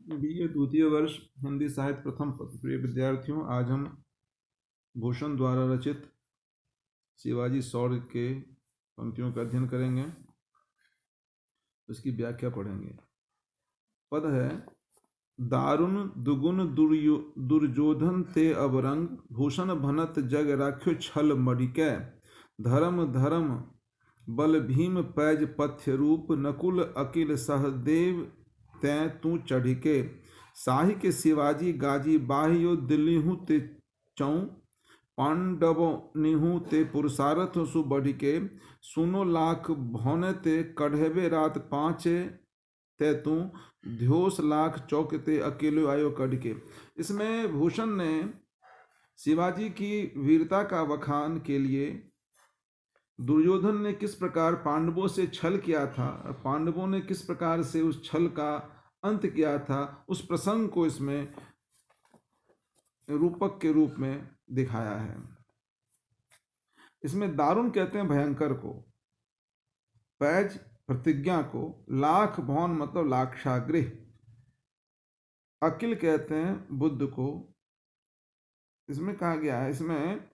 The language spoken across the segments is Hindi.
बीए द्वितीय वर्ष हिंदी साहित्य प्रथम पत्र। प्रिय विद्यार्थियों, आज हम भूषण द्वारा रचित शिवाजी शौर्य के पंक्तियों का अध्ययन करेंगे, इसकी व्याख्या पढ़ेंगे। पद है: दारुण दुगुन दुर्योधन ते अवरंग, भूषण भनत जग राख्यो छल मडिकै, धर्म धर्म बल भीम पैज पथ्य रूप, नकुल अकिल सहदेव तैं तू चढ़िके, साहि के शिवाजी गाजी बाह्यो दिल्ली हूँ ते चौं, पांडव निहू ते पुरुषारथ सु बढ़िके, सुनो लाख भौन ते कढ़ेबे रात पाँचे ते तू, ध्योस लाख चौक ते अकेले आयो कढ़ के। इसमें भूषण ने शिवाजी की वीरता का बखान के लिए दुर्योधन ने किस प्रकार पांडवों से छल किया था, पांडवों ने किस प्रकार से उस छल का अंत किया था, उस प्रसंग को इसमें रूपक के रूप में दिखाया है। इसमें दारुण कहते हैं भयंकर को, पैज प्रतिज्ञा को, लाख भौन मतलब लाक्षागृह, अकिल कहते हैं बुद्ध को। इसमें कहा गया है, इसमें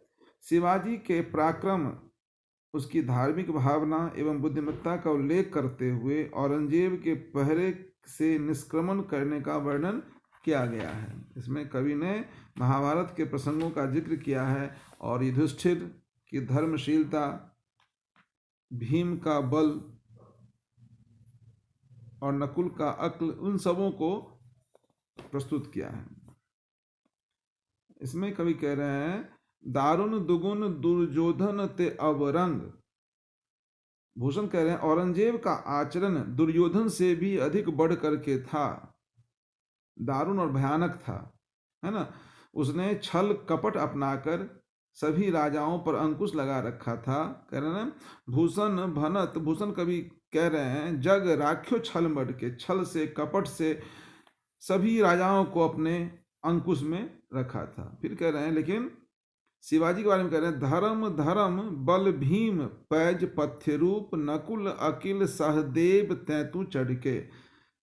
शिवाजी के पराक्रम, उसकी धार्मिक भावना एवं बुद्धिमत्ता का उल्लेख करते हुए औरंगजेब के पहरे से निष्क्रमण करने का वर्णन किया गया है। इसमें कवि ने महाभारत के प्रसंगों का जिक्र किया है और युधिष्ठिर की धर्मशीलता, भीम का बल और नकुल का अक्ल, उन सबों को प्रस्तुत किया है। इसमें कवि कह रहे हैं, दारुण दुगुन दुर्योधन ते अवरंग। भूषण कह रहे हैं औरंगजेब का आचरण दुर्योधन से भी अधिक बढ़ करके था, दारुण और भयानक था, है ना। उसने छल कपट अपनाकर सभी राजाओं पर अंकुश लगा रखा था। कह रहे हैं भूषण भनत, भूषण कवि कह रहे हैं जग राख्यो छल मड के, छल से कपट से सभी राजाओं को अपने अंकुश में रखा था। फिर कह रहे हैं, लेकिन शिवाजी के बारे में कह रहे हैं, धर्म धर्म बल भीम पैज पथ्य रूप, नकुल अकिल सहदेव तैतु चढ़ के।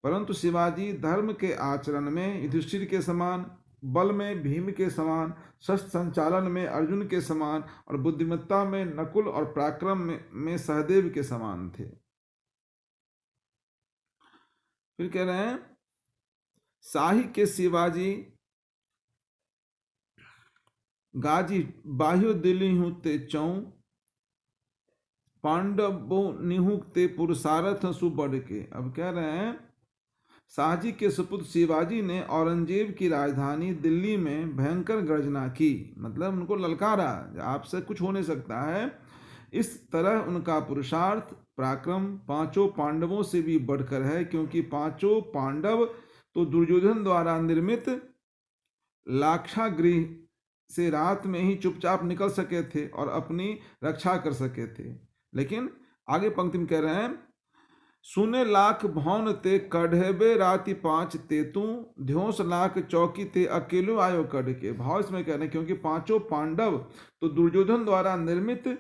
परंतु शिवाजी धर्म के आचरण में युधिष्ठिर के समान, बल में भीम के समान, शस्त्र संचालन में अर्जुन के समान और बुद्धिमत्ता में नकुल और पराक्रम में सहदेव के समान थे। फिर कह रहे हैं, साहि के शिवाजी गाजी बाह्यो दिल्ली हूँ ते चौं, पांडवों निहू ते पुरुषारथ सु बढ़ के। अब कह रहे हैं, शाहजी के सुपुत्र शिवाजी ने औरंगजेब की राजधानी दिल्ली में भयंकर गर्जना की, मतलब उनको ललकारा, आपसे कुछ हो नहीं सकता है। इस तरह उनका पुरुषार्थ पराक्रम पांचों पांडवों से भी बढ़कर है, क्योंकि पांचों पांडव तो दुर्योधन द्वारा निर्मित लाक्षागृह से रात में ही चुपचाप निकल सके थे और अपनी रक्षा कर सके थे। लेकिन आगे पंक्ति में कह रहे हैं, सुने लाख भौन ते कढ़ेबे राति पांच तेतु, ध्योस लाख चौकी ते अकेलो आयो कढ़ के। भाव इसमें कह रहे हैं, क्योंकि पांचों पांडव तो दुर्योधन द्वारा निर्मित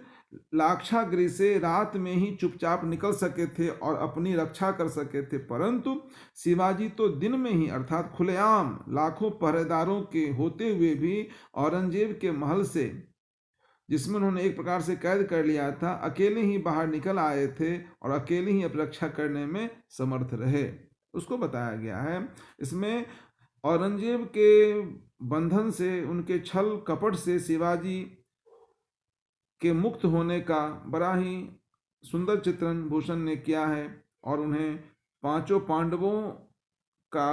लाक्षागृह से रात में ही चुपचाप निकल सके थे और अपनी रक्षा कर सके थे, परंतु शिवाजी तो दिन में ही अर्थात खुलेआम लाखों पहरेदारों के होते हुए भी औरंगजेब के महल से, जिसमें उन्होंने एक प्रकार से कैद कर लिया था, अकेले ही बाहर निकल आए थे और अकेले ही अपनी रक्षा करने में समर्थ रहे, उसको बताया गया है। इसमें औरंगजेब के बंधन से, उनके छल कपट से शिवाजी के मुक्त होने का बड़ा ही सुंदर चित्रण भूषण ने किया है और उन्हें पांचों पांडवों का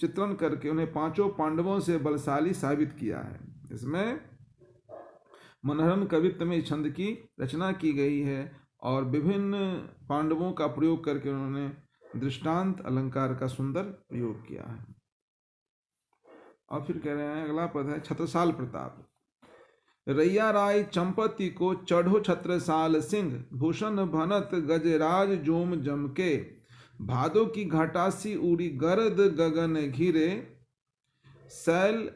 चित्रण करके उन्हें पांचों पांडवों से बलशाली साबित किया है। इसमें मनोहरम कवित्व में छंद की रचना की गई है और विभिन्न पांडवों का प्रयोग करके उन्होंने दृष्टांत अलंकार का सुंदर प्रयोग किया है। और फिर कह रहे हैं, अगला पद है छत्रसाल प्रताप। रैया राय चंपति को चढ़ो छत्रसाल सिंह, भूषण भनत गजराज जोम जमके, भादो की घाटासी उड़ी गर्द गगन घिरे, सैल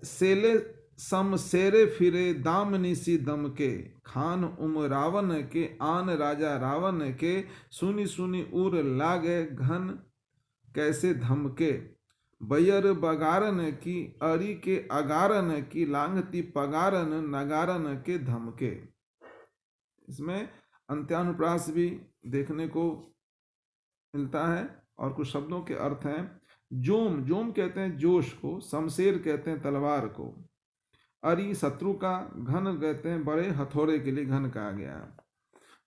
सेले सम सेरे फिरे दामनी सी दम के, खान रावण के आन राजा रावण के, सुनी सुनी उर लागे घन कैसे धमके, बैयर बगारन की अरी के अगारन की लांघती पगारन नगारन के धमके। इसमें अंत्यानुप्रास भी देखने को मिलता है और कुछ शब्दों के अर्थ हैं। जोम, जोम कहते हैं जोश को, शमशेर कहते हैं तलवार को, अरी शत्रु का, घन कहते हैं बड़े हथौड़े के लिए घन कहा गया।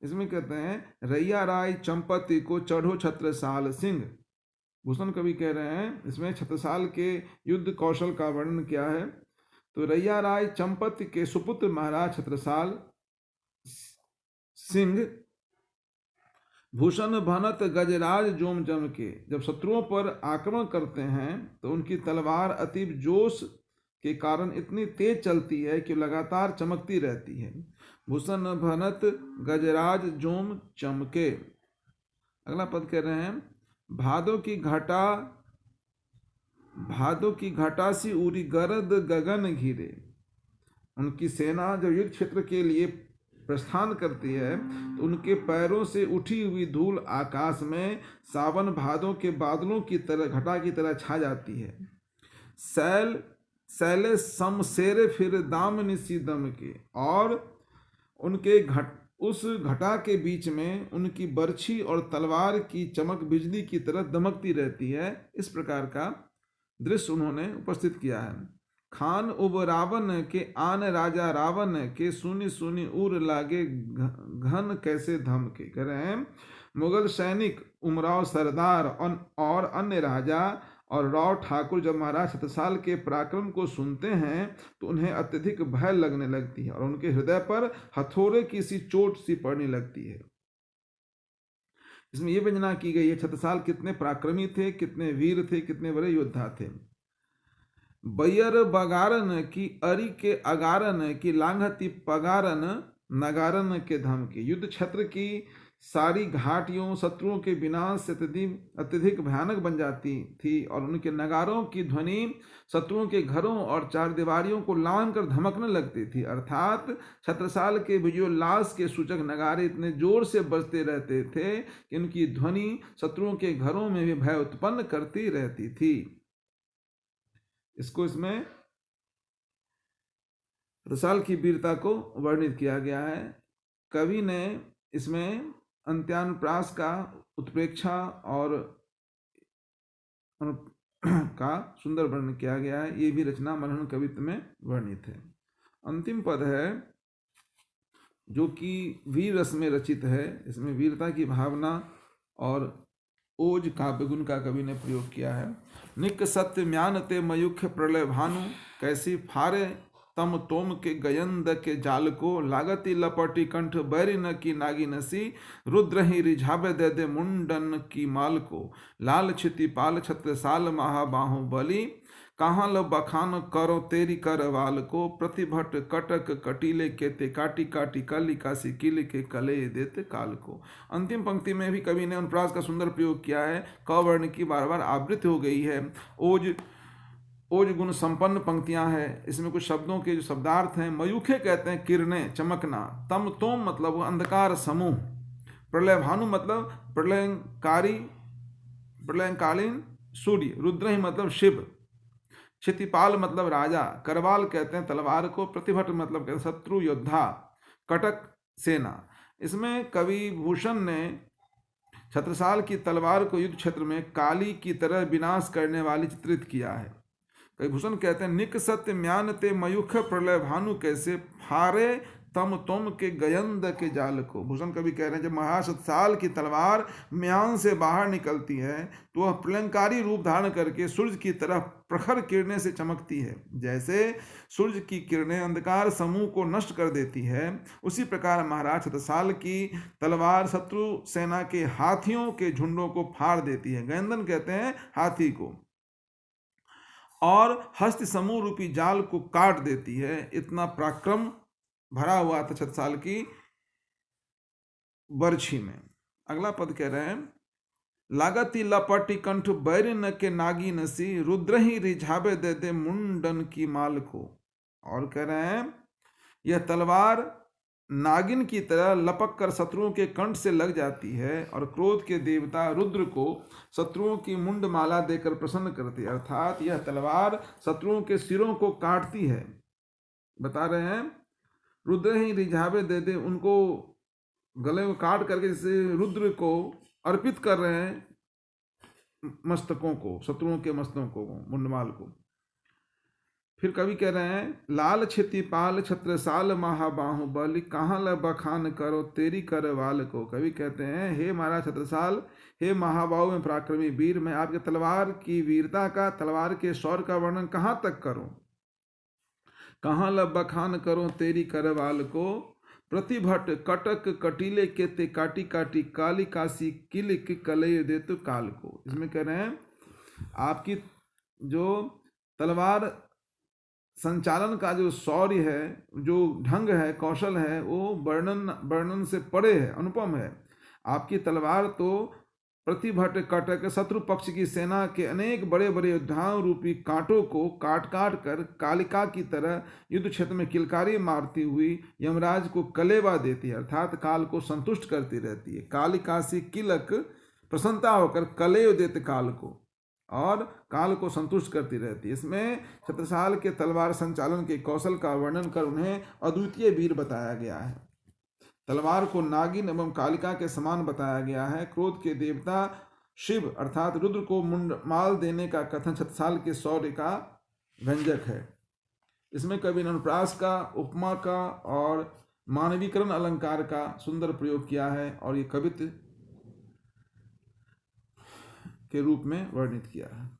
इसमें कहते हैं रैया राय चंपति को चढ़ो छत्रसाल सिंह। भूषण कवि कह रहे हैं इसमें छत्रसाल के युद्ध कौशल का वर्णन किया है। तो रैया राय चंपति के सुपुत्र महाराज छत्रसाल सिंह भूषण भनत गजराज जोम जम के, जब शत्रुओं पर आक्रमण करते हैं तो उनकी तलवार अतीब जोश के कारण इतनी तेज चलती है कि लगातार चमकती रहती है। भूषण भनत गजराज जोम चमके। अगला पद कह रहे हैं भादों की घटा सी उरी गरद गगन घिरे। उनकी सेना जब युद्ध क्षेत्र के लिए प्रस्थान करती है तो उनके पैरों से उठी हुई धूल आकाश में सावन भादों के बादलों की तरह, घटा की तरह छा जाती है। सैले समसेरे फिर दामनि सी दम के, और उनके उस घटा के बीच में उनकी बर्छी और तलवार की चमक बिजली की तरह दमकती रहती है। इस प्रकार का दृश्य उन्होंने उपस्थित किया है। खान उब रावण के आन राजा रावण के, सुनी सुनी उर लागे घन कैसे धम के। कह रहे हैं मुगल सैनिक, उमराव सरदार और अन्य राजा और राव ठाकुर जब महाराज छत्रसाल के पराक्रम को सुनते हैं तो उन्हें अत्यधिक भय लगने लगती है और उनके हृदय पर हथौड़े की सी चोट सी पड़ने लगती है। इसमें यह वंदना की गई है छत्रसाल कितने पराक्रमी थे, कितने वीर थे, कितने बड़े योद्धा थे। बैयर बगारन की अरी के अगारन की लांघती पगारन नगारन के धमके। युद्ध क्षेत्र की सारी घाटियों शत्रुओं के विनाश से अत्यधिक भयानक बन जाती थी और उनके नगारों की ध्वनि शत्रुओं के घरों और चारदीवारियों को लांघ कर धमकने लगती थी। अर्थात छत्रसाल के विजयोल्लास के सूचक नगारे इतने जोर से बजते रहते थे कि उनकी ध्वनि शत्रुओं के घरों में भी भय उत्पन्न करती रहती थी। इसमें छत्रसाल की वीरता को वर्णित किया गया है। कवि ने इसमें अंत्यानुप्रास का उत्प्रेक्षा और का सुंदर वर्णन किया गया है। ये भी रचना मनोहर कवित्व में वर्णित है। अंतिम पद है जो कि वीर रस में रचित है। इसमें वीरता की भावना और ओज काव्य गुण का कवि ने प्रयोग किया है। निक सत्य म्यान ते मयुख प्रलय भानु, कैसी फारे तम तोम के गयंद के जाल को। लागती लपटी कंठ बैरी न की नागी नसी, रुद्र ही रिझाबे दे दे मुंडन की माल को। लाल छिति पाल छत्रसाल महाबाहु बली, कहाँ लो बखान करो तेरी करवाल को। प्रतिभट कटक कटीले केते काटी काटी कली कासी किल के कले देते काल को। अंतिम पंक्ति में भी कवि ने अनुप्रास का सुंदर प्रयोग किया है। क वर्ण की बार बार आवृत्ति हो गई है। ओज गुण संपन्न पंक्तियां हैं। इसमें कुछ शब्दों के जो शब्दार्थ हैं। मयूखे कहते हैं किरणें, चमकना। तम तोम मतलब वो अंधकार समूह। प्रलय भानु मतलब प्रलयकालीन सूर्य। रुद्र ही मतलब शिव। क्षितिपाल मतलब राजा। करवाल कहते हैं तलवार को। प्रतिभट मतलब कहते हैं शत्रु योद्धा। कटक सेना। इसमें कवि भूषण ने छत्रसाल की तलवार को युद्ध क्षेत्र में काली की तरह विनाश करने वाली चित्रित किया है। कवि भूषण कहते हैं निक सत्य म्यान ते मयुख प्रलय भानु, कैसे फारे तम तोम के गयंद के जाल को। भूषण कवि कह रहे हैं जब महाराज छत्रसाल की तलवार म्यान से बाहर निकलती है तो वह प्रलयंकारी रूप धारण करके सूर्य की तरह प्रखर किरणें से चमकती है। जैसे सूर्य की किरणें अंधकार समूह को नष्ट कर देती है, उसी प्रकार महाराज छत्रसाल की तलवार शत्रु सेना के हाथियों के झुंडों को फाड़ देती है। गयंदन कहते हैं हाथी को। और हस्त समूह रूपी जाल को काट देती है। इतना पराक्रम भरा हुआ था छत्रसाल की बर्छी में। अगला पद कह रहे हैं लागती लपटी कंठ बैरिन के नागी नसी, रुद्र ही रिझाबे दे दे मुंडन की माल को। और कह रहे हैं यह तलवार नागिन की तरह लपक कर शत्रुओं के कंठ से लग जाती है, और क्रोध के देवता रुद्र को शत्रुओं की मुंडमाला देकर प्रसन्न करती है। अर्थात यह तलवार शत्रुओं के सिरों को काटती है। बता रहे हैं रुद्र ही रिझावे दे दे, उनको गले को काट करके जैसे रुद्र को अर्पित कर रहे हैं मस्तकों को, शत्रुओं के मस्तकों को, मुंडमाल को। फिर कवि कह रहे हैं लाल क्षितिपाल छत्रसाल महाबाहुबल, कहाँ ल बखान करो तेरी करवाल को। कवि कहते हैं हे महाराज छत्रसाल, हे महाबाहु में पराक्रमी वीर, मैं आपके तलवार की वीरता का, तलवार के शौर्य का वर्णन कहाँ तक करूं। कहाँ ल बखान करो तेरी करवाल को, प्रतिभट कटक कटीले के ते काटी काटी, काली कासी किल कलय दे तो काल को। इसमें कह रहे हैं आपकी जो तलवार संचालन का जो शौर्य है, जो ढंग है, कौशल है, वो वर्णन से परे है, अनुपम है। आपकी तलवार तो प्रतिभट कटक, शत्रु पक्ष की सेना के अनेक बड़े बड़े योद्धाओं रूपी कांटों को काट काट कर कालिका की तरह युद्ध क्षेत्र में किलकारी मारती हुई यमराज को कलेवा देती है, अर्थात काल को संतुष्ट करती रहती है। कालिका से किलक, प्रसन्नता होकर कलेव देते काल को, और काल को संतुष्ट करती रहती है। इसमें छत्रसाल के तलवार संचालन के कौशल का वर्णन कर उन्हें अद्वितीय वीर बताया गया है। तलवार को नागिन एवं कालिका के समान बताया गया है। क्रोध के देवता शिव अर्थात रुद्र को मुंडमाल देने का कथन छत्रसाल के शौर्य का व्यंजक है। इसमें कवि ने अनुप्रास का, उपमा का और मानवीकरण अलंकार का सुंदर प्रयोग किया है, और ये कवित्व के रूप में वर्णित किया है।